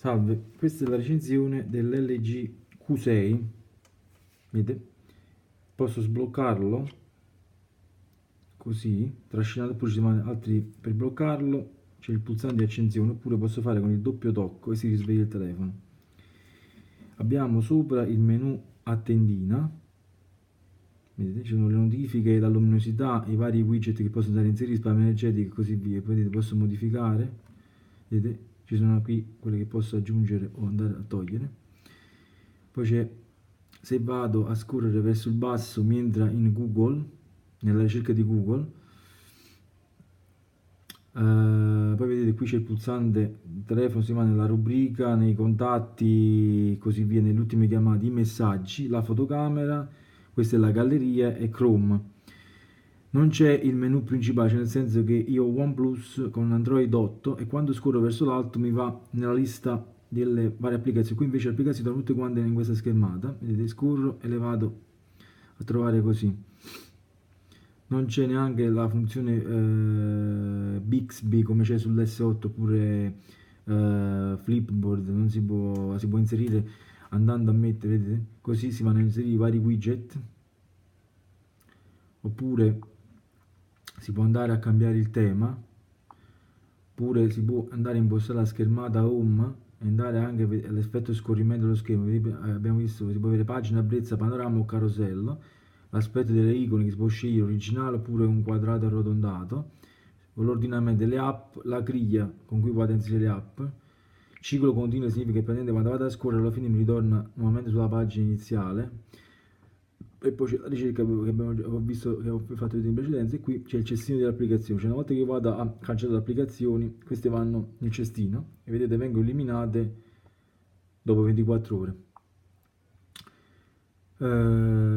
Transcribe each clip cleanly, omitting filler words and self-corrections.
Salve, questa è la recensione dell'LG Q6, vedete? Posso sbloccarlo così, trascinando, oppure ci sono altri per bloccarlo, c'è il pulsante di accensione, oppure posso fare con il doppio tocco e si risveglia il telefono. Abbiamo sopra il menu a tendina, vedete? Ci sono le notifiche, la luminosità, i vari widget che possono andare inseriti, risparmio energetico e così via. Poi vedete, posso modificare, vedete? Ci sono qui quelle che posso aggiungere o andare a togliere. Poi c'è, se vado a scorrere verso il basso mi entra in Google, nella ricerca di Google. Poi vedete qui c'è il pulsante telefono, si va nella rubrica, nei contatti, così via, nelle ultime chiamate, i messaggi, la fotocamera, questa è la galleria e Chrome. Non c'è il menu principale, cioè nel senso che io ho OnePlus con Android 8 e quando scorro verso l'alto mi va nella lista delle varie applicazioni. Qui invece le applicazioni sono tutte quante in questa schermata, vedete, scorro e le vado a trovare così. Non c'è neanche la funzione Bixby come c'è sull'S8 oppure Flipboard, non si può inserire andando a mettere, vedete? Così si vanno a inserire i vari widget, oppure si può andare a cambiare il tema, oppure si può andare a impostare la schermata home e andare anche all'effetto scorrimento dello schermo. Abbiamo visto che si può avere pagina, brezza, panorama o carosello, l'aspetto delle icone che si può scegliere originale oppure un quadrato arrotondato, l'ordinamento delle app, la griglia con cui vado a inserire le app. Ciclo continuo significa che quando vado a scorrere alla fine mi ritorna nuovamente sulla pagina iniziale. E poi c'è la ricerca che ho visto, che ho fatto vedere in precedenza, e qui c'è il cestino delle applicazioni. Cioè, una volta che io vado a cancellare le applicazioni, queste vanno nel cestino e vedete vengono eliminate dopo 24 ore.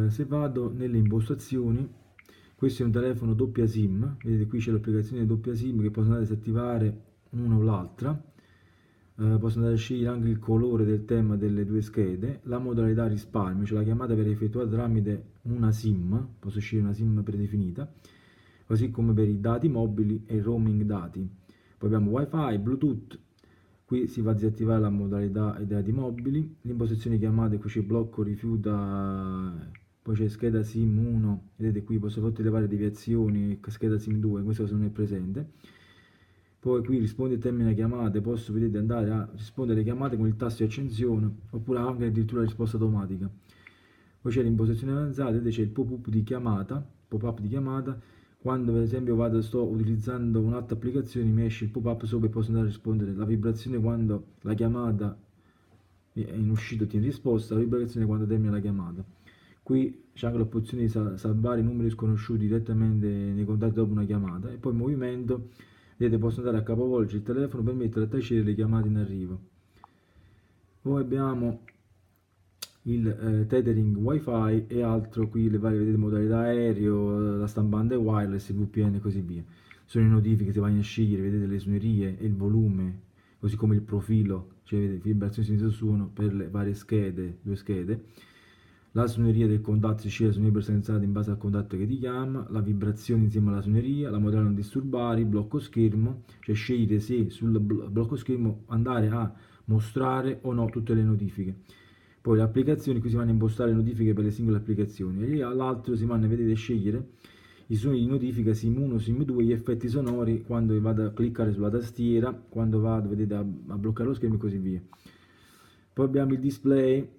Se vado nelle impostazioni, questo è un telefono doppia SIM, vedete qui c'è l'applicazione doppia SIM che posso andare a disattivare una o l'altra. Posso andare a scegliere anche il colore del tema delle due schede, la modalità risparmio, cioè la chiamata viene effettuata tramite una SIM, posso scegliere una SIM predefinita, così come per i dati mobili e il roaming dati. Poi abbiamo wifi, bluetooth, qui si va a disattivare la modalità ai dati mobili, l'impostazione chiamate, qui c'è blocco, rifiuta, poi c'è scheda SIM 1, vedete qui posso fare tutte le varie deviazioni, scheda SIM 2, questa cosa non è presente. Poi qui rispondi e termina chiamate, posso, vedete, andare a rispondere alle chiamate con il tasto di accensione, oppure anche addirittura la risposta automatica. Poi c'è l'impostazione avanzata, vedete c'è il pop-up di chiamata, quando per esempio sto utilizzando un'altra applicazione mi esce il pop-up sopra e posso andare a rispondere, la vibrazione quando la chiamata è in uscita ottiene risposta, la vibrazione quando termina la chiamata. Qui c'è anche l'opzione di salvare i numeri sconosciuti direttamente nei contatti dopo una chiamata, e poi il movimento. Vedete, posso andare a capovolgere il telefono per mettere a tacere le chiamate in arrivo. Poi abbiamo il tethering wifi e altro, qui le varie, vedete, modalità aereo, la stampante wireless, il VPN e così via. Sono le notifiche, se vai a scegliere, vedete le suonerie e il volume, così come il profilo, cioè vedete, vibrazione sinistro suono per le varie schede, due schede. La suoneria del contatto, si sceglie la suoneria personalizzata in base al contatto che ti chiama, la vibrazione insieme alla suoneria, la modalità non disturbare, il blocco schermo, cioè scegliere se sul blocco schermo andare a mostrare o no tutte le notifiche. Poi le applicazioni, qui si vanno a impostare le notifiche per le singole applicazioni, e all'altro si vanno a vedere scegliere i suoni di notifica SIM 1, SIM 2, gli effetti sonori quando vado a cliccare sulla tastiera, quando vado, vedete, a bloccare lo schermo e così via. Poi abbiamo il display.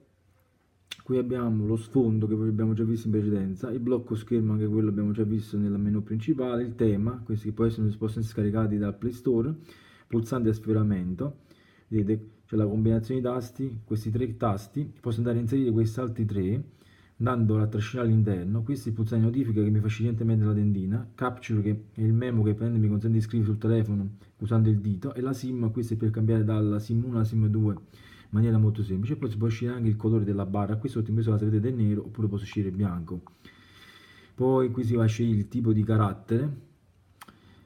Qui abbiamo lo sfondo che abbiamo già visto in precedenza, il blocco schermo, anche quello abbiamo già visto nel menu principale, il tema, questi che possono essere scaricati dal Play Store, pulsante a sfioramento, vedete c'è la combinazione di tasti, questi tre tasti, posso andare a inserire questi altri tre, andando a trascinare all'interno, questo è il pulsante notifica che mi facilita la tendina, capture che è il memo che prende e mi consente di scrivere sul telefono usando il dito, e la SIM, questo è per cambiare dalla SIM 1 alla SIM 2, in maniera molto semplice. Poi si può scegliere anche il colore della barra, qui sotto in questo caso vedete è nero, oppure posso scegliere bianco. Poi qui si va a scegliere il tipo di carattere,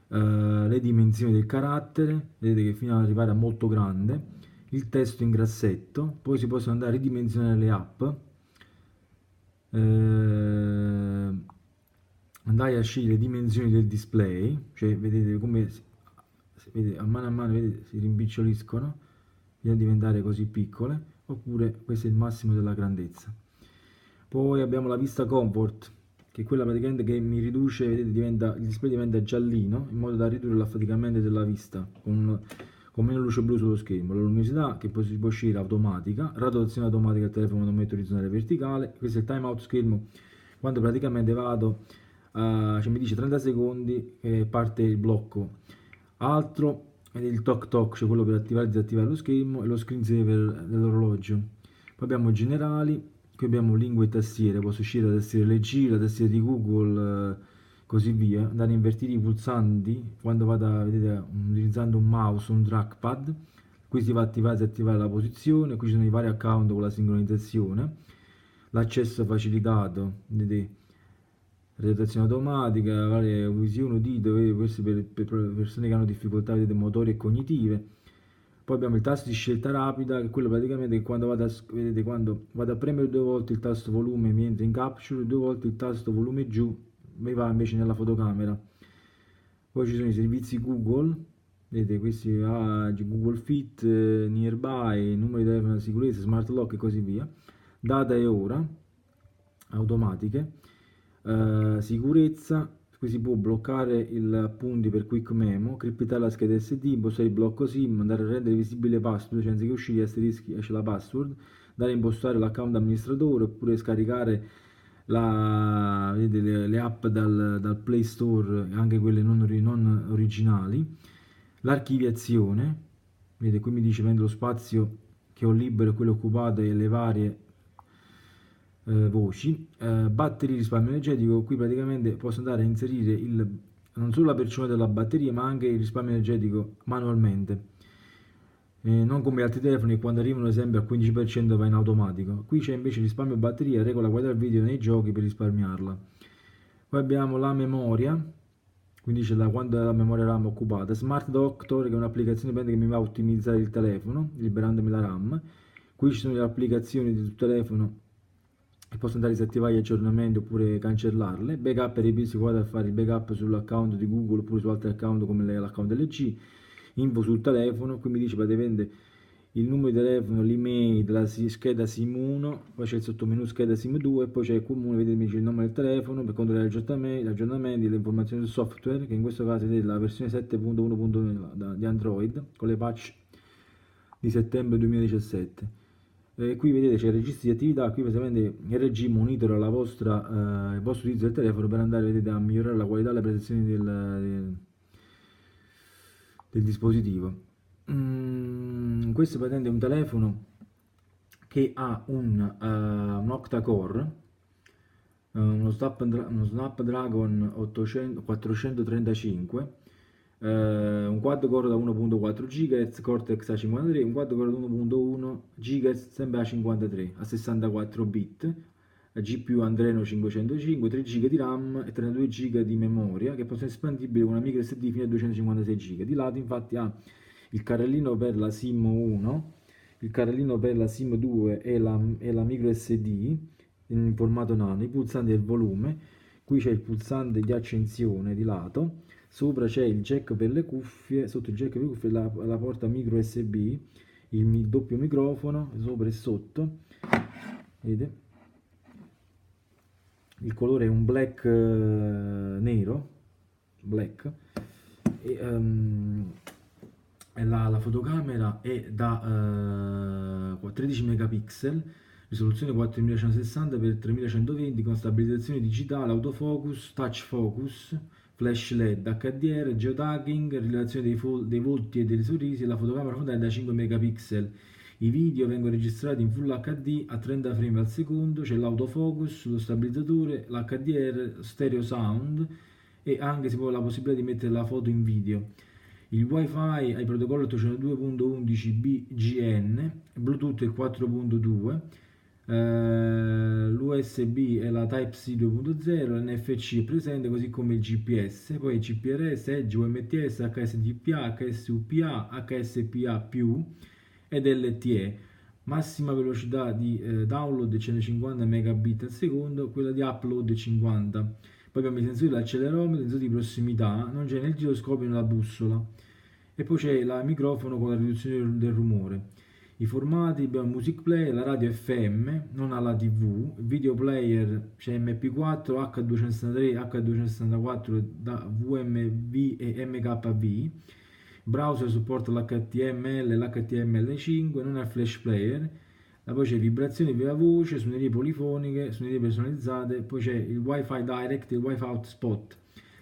le dimensioni del carattere, vedete che fino ad arrivare a molto grande, il testo in grassetto. Poi si possono andare a ridimensionare le app, andare a scegliere le dimensioni del display, cioè vedete come vedete, a mano vedete, si rimpiccioliscono, fino a diventare così piccole, oppure questo è il massimo della grandezza. Poi abbiamo la vista comfort, che è quella praticamente che mi riduce, vedete, il display diventa giallino, in modo da ridurre l'affaticamento della vista, con meno luce blu sullo schermo. La luminosità che poi si può scegliere automatica, rotazione automatica del telefono non metto orizzontale e verticale. Questo è il time out schermo, quando praticamente vado, cioè mi dice 30 secondi e parte il blocco. Altro è il toc toc, cioè quello per attivare e disattivare lo schermo, e lo screensaver dell'orologio. Poi abbiamo generali. Qui abbiamo lingue e tastiere, posso uscire la tastiera LG, la tastiera di Google, così via, andare a invertire i pulsanti quando vado, vedete, utilizzando un mouse, un trackpad. Qui si va a attivare e disattivare la posizione, qui ci sono i vari account con la sincronizzazione, l'accesso facilitato, vedete, realizzazione automatica, varie visione udito, questo per persone che hanno difficoltà, vedete, motori e cognitive. Poi abbiamo il tasto di scelta rapida, che è quello praticamente che quando vedete, quando vado a premere 2 volte il tasto volume mi entra in capture, 2 volte il tasto volume giù mi va invece nella fotocamera. Poi ci sono i servizi Google, vedete questi, Google Fit, Nearby, numero di telefono di sicurezza, Smart Lock e così via. Data e ora, automatiche, sicurezza. Qui si può bloccare gli appunti per quick memo, criptare la scheda SD, impostare il blocco SIM, andare a rendere visibile password, cioè anziché uscire asterischi esce la password, andare a impostare l'account amministratore, oppure scaricare vedete, le app dal Play Store, anche quelle non originali. L'archiviazione, vedete qui mi dice prendo lo spazio che ho libero e quello occupato e le varie voci. Batterie risparmio energetico, qui praticamente posso andare a inserire non solo la percentuale della batteria ma anche il risparmio energetico manualmente, non come altri telefoni che quando arrivano ad esempio al 15% va in automatico. Qui c'è invece il risparmio batteria, regola qualità del video nei giochi per risparmiarla. Poi abbiamo la memoria, quindi c'è quando è la memoria RAM occupata. Smart Doctor, che è un'applicazione che mi va a ottimizzare il telefono liberandomi la RAM. Qui ci sono le applicazioni del telefono e posso andare a disattivare gli aggiornamenti oppure cancellarle. Backup e ripristino, vado a fare il backup sull'account di Google oppure su altri account come l'account LG. Info sul telefono, qui mi dice praticamente il numero di telefono, l'email, la scheda SIM 1, poi c'è il sottomenu scheda SIM 2, poi c'è il comune, vedete mi dice il nome del telefono per controllare gli aggiornamenti, le informazioni del software, che in questo caso è la versione 7.1 di Android con le patch di settembre 2017. Qui vedete c'è il registro di attività, qui praticamente RG monitora il vostro utilizzo del telefono per andare, vedete, a migliorare la qualità e le prestazioni del dispositivo. Questo praticamente è un telefono che ha un octa-core, uno Snapdragon 435, un quad-core da 1.4 GHz Cortex A53, un quad-core da 1.1 GHz sempre A53 a 64 bit, GPU Adreno 505, 3 GB di RAM e 32 GB di memoria che possono essere espandibili con una micro SD fino a 256 GB. Di lato infatti ha il carrellino per la SIM 1, il carrellino per la SIM 2 e la micro SD in formato nano, i pulsanti del volume, qui c'è il pulsante di accensione di lato, sopra c'è il jack per le cuffie, sotto il jack per le cuffie la porta micro USB, il doppio microfono sopra e sotto, vedete? Il colore è un black nero, black, e la fotocamera è da 13 megapixel, risoluzione 4160 x 3120 con stabilizzazione digitale, autofocus, touch focus, flash LED, HDR, geotagging, rilevazione dei volti e dei sorrisi. La fotocamera frontale è da 5 megapixel. I video vengono registrati in Full HD a 30 frame al secondo, c'è l'autofocus, lo stabilizzatore, l'HDR, stereo sound e anche si può la possibilità di mettere la foto in video. Il wifi ha il protocollo 802.11 BGN, Bluetooth è 4.2, l'USB è la Type-C 2.0, l'NFC è presente così come il GPS, poi GPRS, Edge, UMTS, HSDPA, HSUPA, HSPA+, ed LTE, massima velocità di download 150 megabit al secondo, quella di upload 50. Poi abbiamo i sensori dell'accelerometro, i sensori di prossimità, non c'è né il giroscopio né la bussola. E poi c'è il microfono con la riduzione del rumore. I formati: abbiamo music player, la radio FM, non alla TV, video player, c'è MP4, H263, H264 da VMV e MKV, browser supporta l'HTML, l'HTML5, non è flash player, poi c'è vibrazioni, viva voce, suonerie polifoniche, suonerie personalizzate, poi c'è il Wi-Fi Direct e il Wi-Fi Hotspot.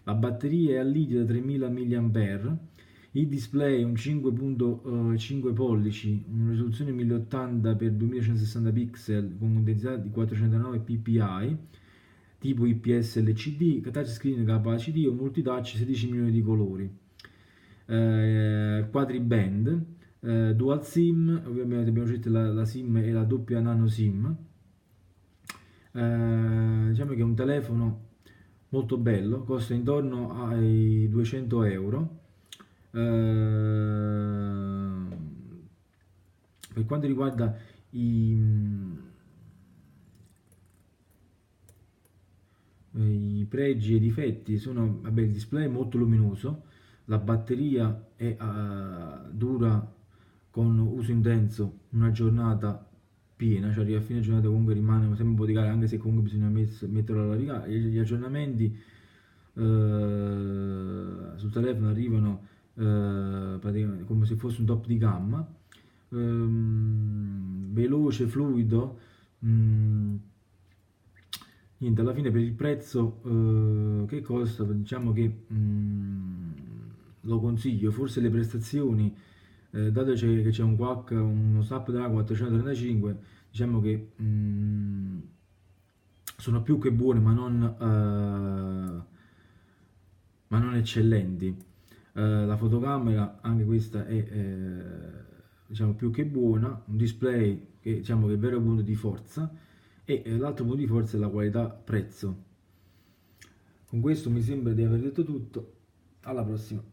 La batteria è a litio da 3000 mAh, il display un 5.5 pollici, una risoluzione 1080x2160 pixel con densità di 409 ppi, tipo IPS LCD, touchscreen KHD o multitouch 16 milioni di colori, quadriband, dual SIM, ovviamente abbiamo scelto la SIM e la doppia nano SIM. Diciamo che è un telefono molto bello, costa intorno ai 200 euro. Per quanto riguarda i pregi e i difetti, sono, vabbè, il display è molto luminoso, la batteria dura con uso intenso una giornata piena, cioè arriva a fine giornata comunque rimane sempre un po' di carica, anche se comunque bisogna metterlo alla ricarica. Gli aggiornamenti sul telefono arrivano praticamente come se fosse un top di gamma, veloce, fluido. Niente, alla fine per il prezzo che costa, diciamo che lo consiglio. Forse le prestazioni, dato che c'è un quack, uno Snapdragon 435, diciamo che sono più che buone, ma non eccellenti. La fotocamera, anche questa è diciamo più che buona, un display che diciamo che è il vero punto di forza, e l'altro punto di forza è la qualità prezzo. Con questo mi sembra di aver detto tutto, alla prossima.